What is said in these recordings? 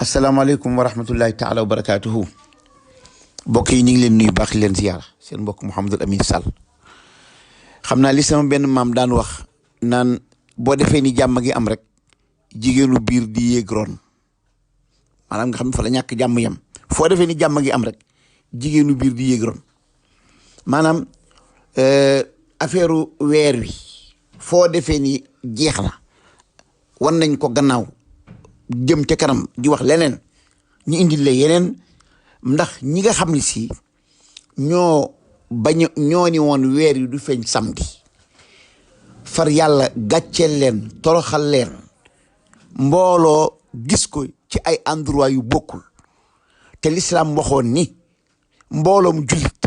asalaamaaleykum wa rahmatullahi taala wa barakaatuhu mbokk yi ñu ngi leen nuyu baax leen ziyaar seen mbokk Mouhamadul Amin Sall xam naa li sama benn maam daan wax naan boo defee ni jàmm gi am rek jigéenu biir di yéeg ron maanaam nga xam ne fa la ñàkk jàmm yam foo defee ni jàmm gi am rek jigéenu biir di yéeg ron maanaam affaire weer wi foo defee ni jeex na wan nañ ko gannaaw jëm ca kanam di wax leneen ñu indil la yeneen ndax ñi nga xam ne si ñoo ni woon weer yi du feeñ samedi far yàlla gàcceel leen toroxal leen mbooloo gis ko ci ay endroit yu bokkul te l'islam waxoon ni mbooloom jullit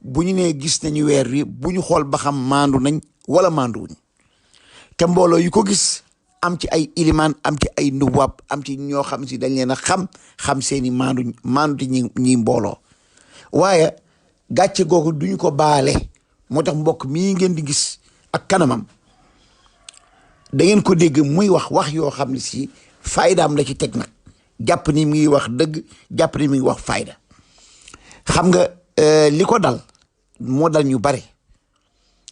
bu ñu nee gis nañu weer wi bu ñu xool ba xam maandu nañ wala maanduwuñ te mbooloo yu ko gis am ci ay ilimaan am ci ay nuwaab am ci ñoo xam si dañ leen a xam seeni maandu te ñi mbooloo waaye gàcce googu duñu ko baale moo tax mbokk mii ngeen di gis ak kanamam da ngeen ko dégg muy wax yoo xam ne si faydaam la ci teg nag jàpp ni mi ngi wax dëgg jàpp ni mi ngi wax fayda xam nga li ko dal moo dal ñu bare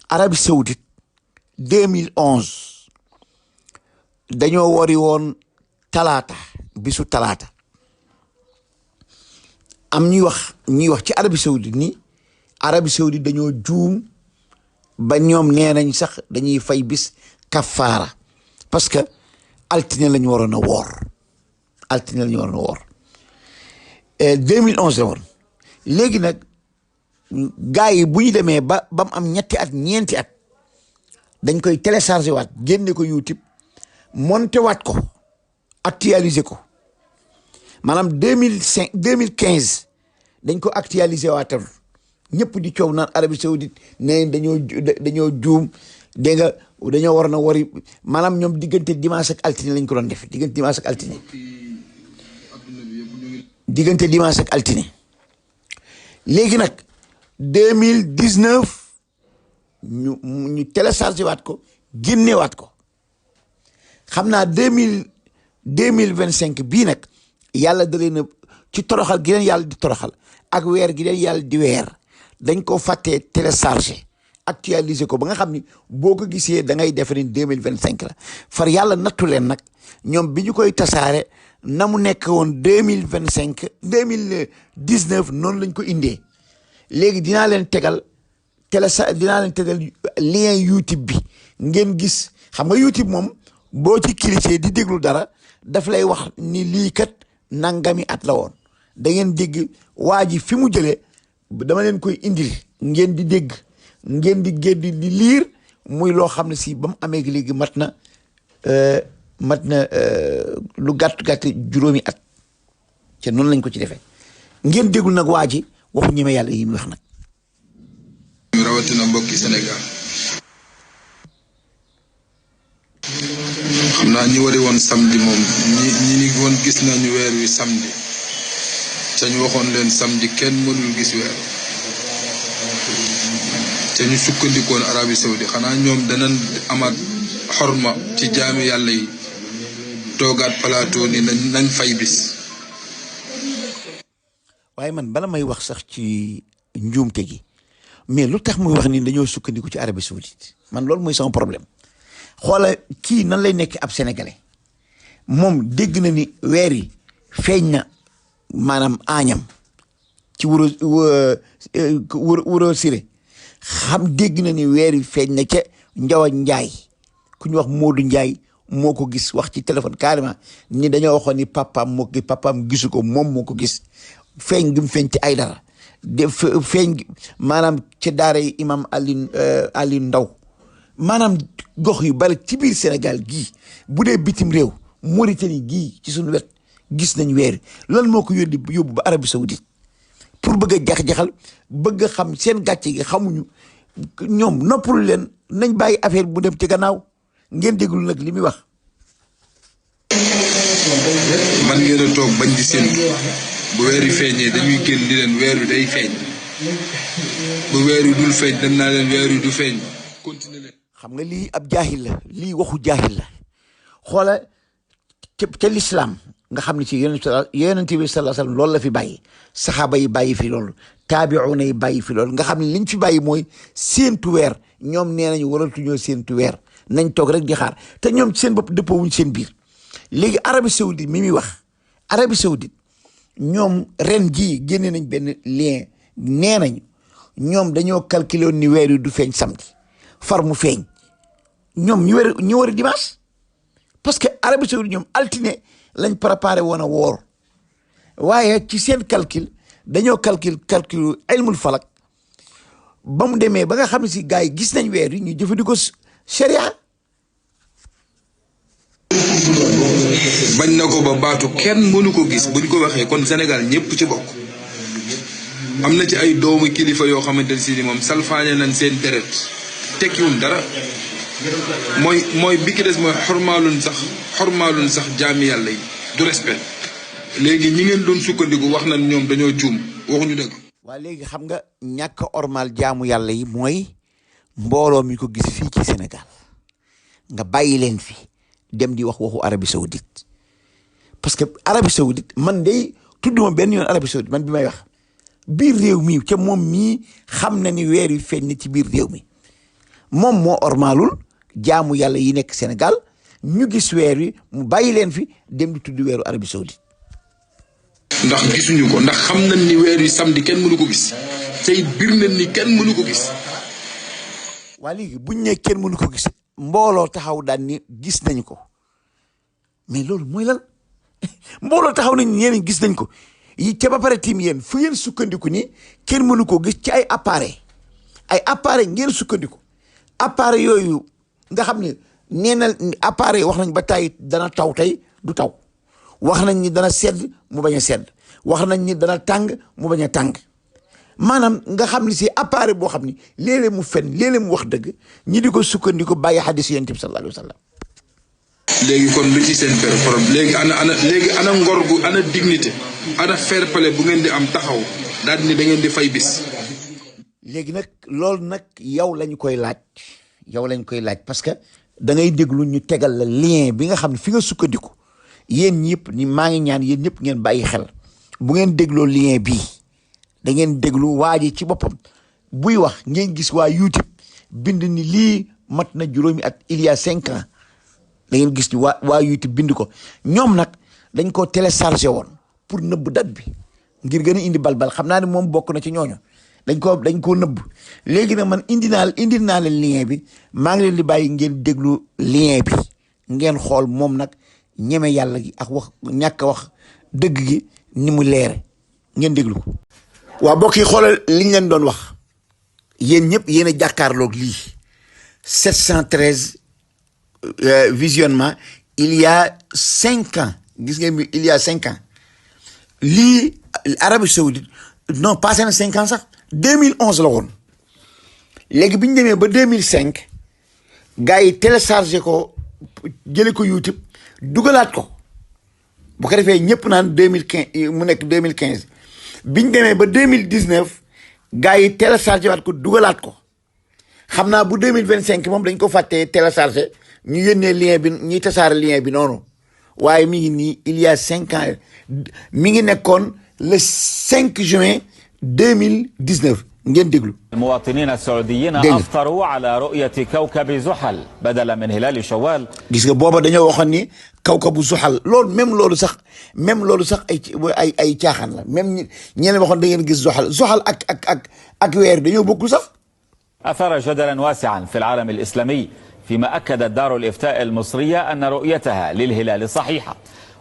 Arabie Saoudite 2011 dañoo wari woon bisu talaata am ñuy wax ci Arabie Saoudite ni Arabie Saoudite dañoo juum ba ñoom nee nañ sax dañuy fay bis kafaara parce que altine lañu waroon a woor 2011 la woon léegi nag gars yi bu ñu demee ba mu am ñeenti at dañ koy téléchargé waat génne ko YouTube monté waat ko actualisé ko maanaam 2015 dañ ko actualisé waatal ñëpp di coow naan Arabie Saoudite ne dañoo juum dégg nga dañoo war na wari maanaam ñoom diggante dimanche ak altine lañ ko doon def diggante dimanche ak altine léegi nag 2019 ñu téléchargé waat ko génne waat ko xam naa 2025 bii nag yàlla da leen ci toroxal gi leen yàlla di toroxal ak weer gi leen yàlla di weer dañ ko fàttee téléchargé actualiser ko ba nga xam ni boo ko gisee da ngay defe ni 2025 la far yàlla nattu leen nag ñoom bi ñu koy tasaare na mu nekk woon 2019 noonu lañ ko indee léegi dinaa leen tegal lien YouTube bi ngeen gis xam nga YouTube moom boo ci cliquer di déglu dara daf lay wax ni lii kat nangami at la woon da ngeen dégg waa ji fi mu jëlee dama leen koy indil ngeen di dégg ngeen di génn di liir muy loo xam ne si ba mu amee léegi mat na lu gàtt juróomi at te noonu lañ ko ci defee ngeen déglu nag waa ji waxu ñeme yàlla yi mu wax nag. rawatina mbokki Sénégal. xam naa ñi wari woon samedi moom ñi woon gis nañu weer wi samedi te ñu waxoon leen samedi kenn mënul gis weer te ñu sukkandikoon Arabie Saoudite xanaa ñoom danañ amaat xorma ci jaami yàlla yi toogaat plateau ni nañ fay bis. waaye man bala may wax sax ci njuumte gi mais lu tax muy wax ni dañoo sukkandiku ci Arabie Saoudite man loolu mooy sama problème. xoola kii nan lay nekk ab sénégalais moom dégg na ni weer yi feeñ na maanaam aañam ci wuro siré xam dégg na ni weer yi feeñ na ca Njawa Njaay ku ñu wax Moodu Njaay moo ko gis wax ci téléphone carrément ni dañoo waxoon ni papaam gisu ko moom moo ko gis feeñ gi mu feeñ ci ay dara feeñ maanaam ca daara yi imam Ali Ndaw maanaam gox yu bari ci biir Sénégal gii bu dee bitim réew Mauritanie gii ci suñu wet gis nañ weer lan moo ko yóbbu ba Arabie Saoudite pour bëgg a jax-jaxal bëgg a xam seen gàcce gi xamuñu ñoom noppalu leen nañ bàyyi affaire bu dem ci gannaaw ngeen déglu nag li muy wax. man ngeen a toog bañ di séntu bu weer wi feeñee dañuy génn di leen weer wi day feeñ bu weer wi dul feeñ dañ naa leen weer wi du feeñ continuer leen. xam nga lii ab jaahil la lii waxu jaahil la xoola ca l'islam nga xam ne ci yonent bi sallallahu alayhi wasallam loolu la fi bàyyi saxaaba yi bàyyi fi loolu taabi'una yi bàyyi fi loolu nga xam ne liñ fi bàyyi mooy séentu weer ñoom nee nañu waratuñoo séentu weer nañ toog rek di xaar te ñoom ci seen bopp dëppoo wuñ seen biir léegi Arabie Saoudite mi muy wax Arabie Saoudite ñoom ren jii génne nañ benn lien nee nañu ñoom dañoo calculé woon ni weer yi du feeñ samedi far mu feeñ ñoom ñu war a dimanche parce que Arabie Saoudite ñoom altine lañ préparé woon a woor waaye ci seen calcul dañoo calcul ilmul falak ba mu demee ba nga xam ne si gars yi gis nañ weer yi ñu jëfandikoo sharia. bañ na ko ba baatu kenn mënu ko gis buñ ko waxee kon Sénégal ñëpp ci bokk am na ci ay doomu kilifa yoo xamante ne si ni moom salfaañe nañ seen deret tekkiwul dara mooy bi ki des mooy xormaalun sax jaami yàlla yi du respect léegi ñi ngeen doon sukkandiku wax nañ ñoom dañoo juum waxuñu dëgg. waa léegi xam nga ñàkk a ormal jaamu yàlla yi mooy mbooloo mi ko gis fii ci Sénégal nga bàyyi leen fi dem di wax waxu Arabie Saoudite parce que Arabie Saoudite man day tudduma benn yoon Arabie Saoudite man bi may wax biir réew mi ca moom mii xam na ni weer yu feeñ na ci biir réew mi moom moo ormalul jaamu yàlla yi nekk Sénégal ñu gis weer wi mu bàyyi leen fi dem di tudd weeru Arabie Saoudite. ndax gisuñu ko ndax xam nañ ni weer wi samedi kenn mënu ko gis tey bir nañ ni kenn mënu ko gis. waa léegi buñ ne kenn mënu ko gis mbooloo taxaw daan ni gis nañ ko mais loolu mooy lan mbooloo taxaw nañ ñeneen gis nañ ko yi ca ba pare tim yéen fu ngeen sukkandiku ni kenn mënu ko gis ci ay appareil ngeen sukkandiku appareil yooyu nga xam ne nee na appareil wax nañ ba tey dana taw tey du taw wax nañ ni dana sedd mu bañ a sedd wax nañ ni dana tàng mu bañ a tàng maanaam nga xam ni si appareil boo xam ni léeg-léeg mu fen léeg-léeg mu wax dëgg ñi di ko sukkandiku bàyyi xadis yonent bi sallallahu alayhi wa sallam. léegi kon lu ci seen problème léegi ana ngor gu ana dignité ana fair play bu ngeen di am taxaw daal ni da ngeen di fay bis. léegi nag loolu nag yow lañ koy laaj parce que da ngay déglu ñu tegal la lien bi nga xam ne fi nga sukkandiku yéen ñëpp ni maa ngi ñaan yéen ñëpp ngeen bàyyi xel bu ngeen dégloo lien bii da ngeen déglu waa ji ci boppam buy wax ngeen gis waa YouTube bind ni lii mat na juróomi at il y a 5 ans da ngeen gis ni waa YouTube bind ko ñoom nag dañ ko téléchargé woon pour nëbb date bi ngir gën a indi balbal xam naa ne moom bokk na ci ñooñu dañ koo nëbb léegi nag man indil naa leen lien bi maa ngi leen di bàyyi ngeen déglu lien bi ngeen xool moom nag ñeme yàlla gi ak wax ñàkk a wax dëgg gi ni mu leere ngeen déglu ko. waa mbokk yi xoolal liñ leen doon wax yéen ñëpp yéen a jàkkaarloog lii 713 visionnement il y a 5 ans gis ngeen il y a 5 ans lii Arabie Saoudite non passé na 5 ans sax 2011 la woon léegi bi ñu demee ba 2005 gars yi téléchargé ko jële ko YouTube dugalaat ko bu ko defee ñëpp naan 2015 mu nekk 2015 bi ñu demee ba 2019 gars yi téléchargé waat ko dugalaat ko xam naa bu 2025 moom dañ ko fàttee téléchargé ñu yónnee lien bi ñuy tasaare lien bi noonu waaye mi ngi nii il y a 5 ans mi ngi nekkoon le 5 juin 2019 ngeen déglu. المواطنين السعوديين أفطروا على رؤية كوكب زحل بدلا من هلال شوال. gis nga booba dañoo waxoon ni kawkabu zuxal loolu même loolu sax ay caaxaan la même ñeneen waxoon da ngeen gis zuxal ak weer dañoo bokkul sax. أثار جدلا واسعا في العالم الإسلامي فيما أكدت دار الإفتاء المصرية أن رؤيتها للهلال صحيحة.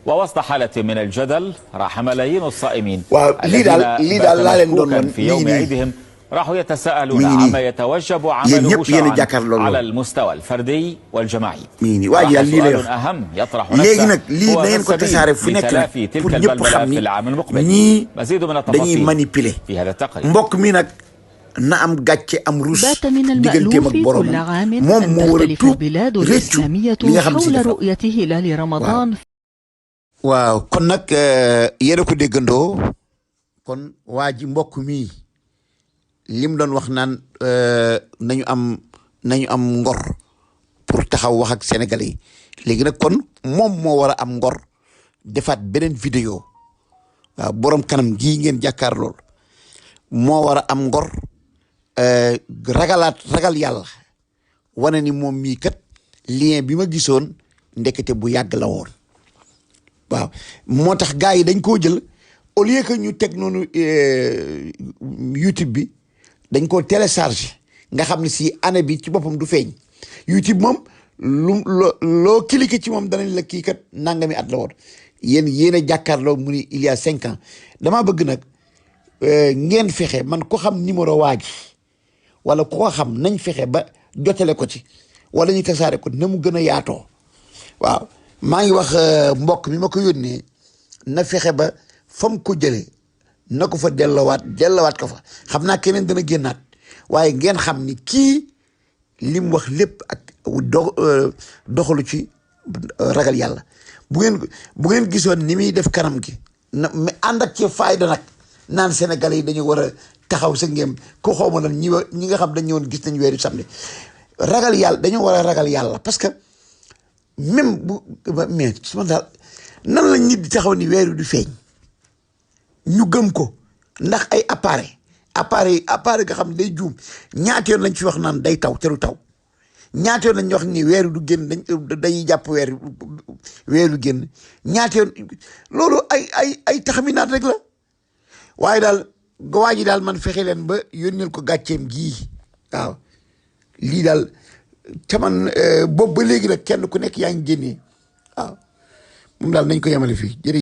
ووسط حالة من الجدل راح ملايين الصائمين الذين باتوا في يوم عيدهم راحوا يتساءلون عما يتوجب عمله شرعا على المستوى الفردي والجماعي. سؤال أهم يطرح نفسه هو السبيل لتلافي تلك البلبلة في العام المقبل. مزيد من التفاصيل في هذا التقرير. بات من المألوف كل عام أن تختلف البلاد الإسلامية حول رؤية هلال رمضان. waaw kon nag yéen a ko déggandoo kon waa ji mbokk mi lim doon wax naan nañu am ngor pour taxaw wax ak sénégalais yi léegi nag kon moom moo war a am ngor defaat beneen vidéo waaw borom kanam gii ngeen jàkkaar lool moo war a am ngor ragal yàlla wane ni moom mii kat lien bi ma gisoon ndekete bu yàgg la woon waaw moo tax gars yi dañ koo jël au lieu que ñu teg noonu YouTube bi dañ koo téléchargé nga xam ne si année bi ci boppam du feeñ YouTube moom loo cliqué ci moom danañ la kii kat nangami at la woon yéen a jàkkaarloo mu ni il y a 5 ans damaa bëgg nag ngeen fexe man ko xam numéro waa ji wala ku ko xam nañ fexe ba jotale ko ci wala ñu tasaare ko na mu gën a yaatoo waaw maa ngi wax mbokk mi ma ko yónnee na fexe ba fam ko jëlee na ko fa delloowaat ko fa xam naa keneen dana génnaat waaye ngeen xam ni kii li mu wax lépp ak doxalu ci ragal yàlla bu ngeen gisoon ni muy def kanam gi na mais ànd ak ci fayda nag naan Sénégalais yi dañu war a taxaw sa ngéem ko xawma lan ñi nga xam dañ ñëwoon gis nañ weeru samedi ragal yàlla dañoo war a ragal yàlla parce que même mais su ma daal nan la nit di taxaw ni weeru du feeñ ñu gëm ko ndax ay appareil nga xam day juum ñaata yoon lañ fi wax naan day taw te du taw ñaata yoon lañ wax ni weeru du génn day jàpp weeru génn ñaata yoon loolu ay taxaminaat rek la waaye daal waa ji daal man fexe leen ba yónneel ko gàcceem gii waaw lii daal ca man boobu ba léegi nag kenn ku nekk yaa ngi génnee waaw moom daal nañ ko yemale fii jërëjëf